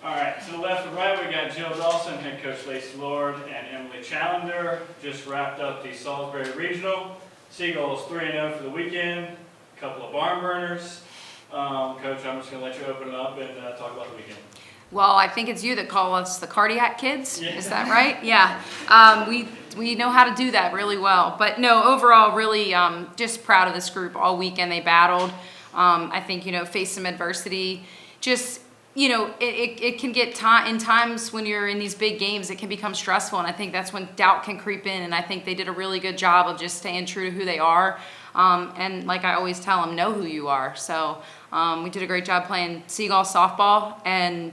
All right, to the left and right, we got Jill Dawson, head coach Lacey Lord, and Emily Challender. Just wrapped up the Salisbury Regional. Sea Gulls 3-0 for the weekend. A couple of barn burners. Coach, I'm just going to let you open it up and talk about the weekend. Well, I think it's you that call us the cardiac kids. Yeah. Is that right? Yeah. We know how to do that really well. But no, overall, really just proud of this group. All weekend they battled. I think, faced some adversity. Just, it can get in times when you're in these big games, it can become stressful. And I think that's when doubt can creep in. And I think they did a really good job of just staying true to who they are. And like I always tell them, know who you are. So we did a great job playing Sea Gull Softball. And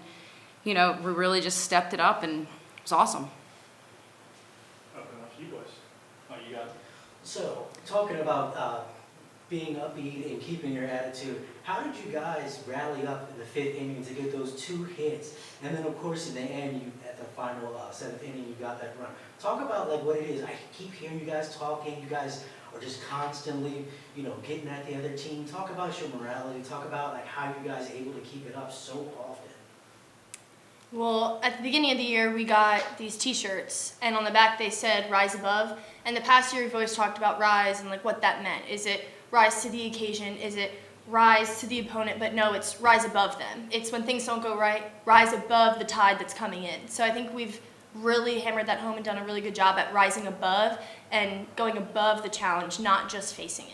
we really just stepped it up, and it was awesome. Open up to you boys. Oh, you got it. So, talking about being upbeat and keeping your attitude, how did you guys rally up in the 5th inning to get those 2 hits? And then, of course, in the end, at the final 7th inning, you got that run. Talk about what it is. I keep hearing you guys talking. You guys are just constantly, getting at the other team. Talk about your morality. Talk about how you guys are able to keep it up so often. Well, at the beginning of the year, we got these T-shirts, and on the back they said "Rise Above." And the past year, we've always talked about rise and what that meant. Is it rise to the occasion? Is it rise to the opponent? But no, it's rise above them. It's when things don't go right, rise above the tide that's coming in. So I think we've really hammered that home and done a really good job at rising above and going above the challenge, not just facing it.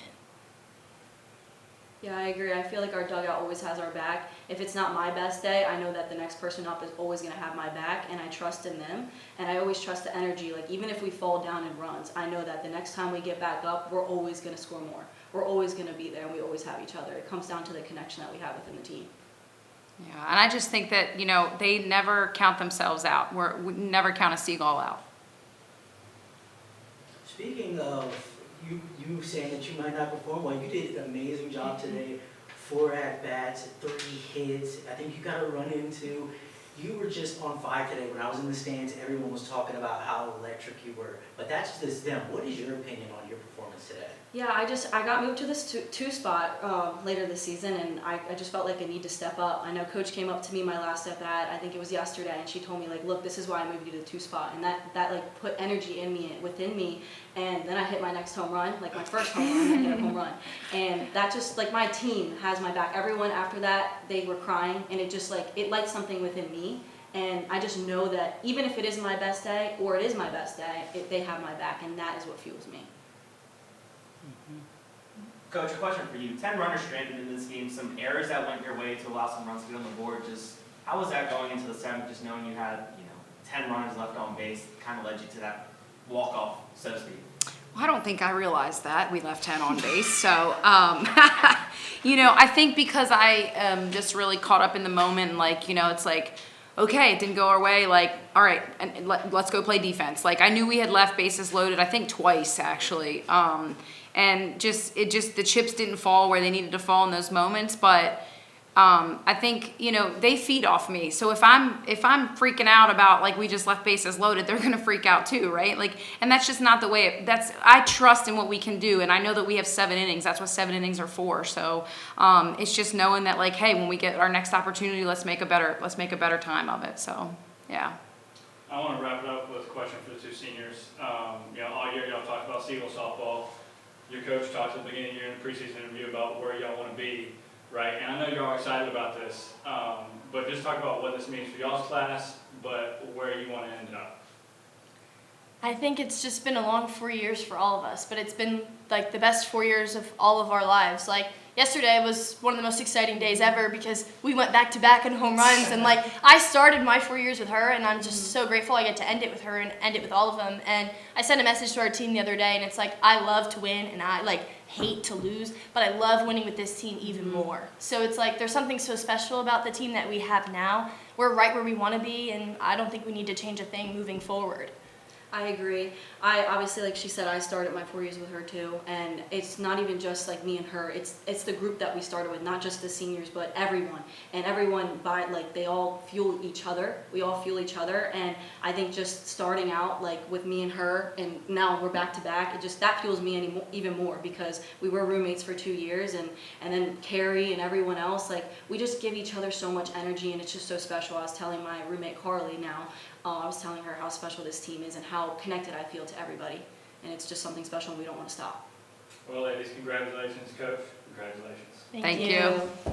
Yeah, I agree. I feel like our dugout always has our back. If it's not my best day, I know that the next person up is always going to have my back, and I trust in them. And I always trust the energy. Even if we fall down in runs, I know that the next time we get back up, we're always going to score more. We're always going to be there, and we always have each other. It comes down to the connection that we have within the team. Yeah, and I just think that, they never count themselves out. We never count a Seagull out. Speaking of you saying that you might not perform well, you did an amazing job today. 4 at-bats, 3 hits. I think you got a run into. You were just on fire today. When I was in the stands, everyone was talking about how electric you were. But that's just them. What is your opinion on your performance today? Yeah, I got moved to this 2 spot later this season, and I just felt like I need to step up. I know Coach came up to me my last at bat, I think it was yesterday, and she told me look, this is why I moved you to the 2 spot, and that put energy within me. And then I hit my next home run, my first home run, I hit a home run, and that just my team has my back. Everyone after that, they were crying, and it just it lights something within me. And I just know that even if it isn't my best day or it is my best day, they have my back, and that is what fuels me. Coach, a question for you. 10 runners stranded in this game, some errors that went your way to allow some runs to get on the board. Just how was that going into the 7th, just knowing you had 10 runners left on base, kind of led you to that walk-off, so to speak? Well, I don't think I realized that we left 10 on base. So, I think because I am just really caught up in the moment, it's okay, it didn't go our way, all right, and let's go play defense. I knew we had left bases loaded, I think twice actually. And the chips didn't fall where they needed to fall in those moments, but I think, they feed off me. So if I'm freaking out about we just left bases loaded, they're going to freak out too, right? And that's just not the way I trust in what we can do. And I know that we have 7 innings. That's what 7 innings are for. So it's just knowing that hey, when we get our next opportunity, let's make a better time of it. So, yeah. I want to wrap it up with a question for the 2 seniors. All year y'all talked about Sea Gull Softball. Your coach talked at the beginning of the year in the preseason interview about where y'all want to be, right? And I know y'all are excited about this, but just talk about what this means for y'all's class, but where you want to end up. I think it's just been a long 4 years for all of us, but it's been the best 4 years of all of our lives. Yesterday was one of the most exciting days ever because we went back to back in home runs, and I started my 4 years with her, and I'm just so grateful I get to end it with her and end it with all of them. And I sent a message to our team the other day, and it's I love to win and I hate to lose, but I love winning with this team even more. So it's there's something so special about the team that we have now. We're right where we want to be, and I don't think we need to change a thing moving forward. I agree. I obviously, like she said, I started my 4 years with her too, and it's not even just like me and her. It's the group that we started with, not just the seniors, but everyone. And everyone they all fuel each other. We all fuel each other, and I think just starting out like with me and her, and now we're back to back. That fuels me even more because we were roommates for 2 years, and then Carrie and everyone else, like we just give each other so much energy, and it's just so special. I was telling my roommate Carly now. I was telling her how special this team is and how connected I feel to everybody. And it's just something special and we don't want to stop. Well, ladies, congratulations, Coach. Congratulations. Thank you.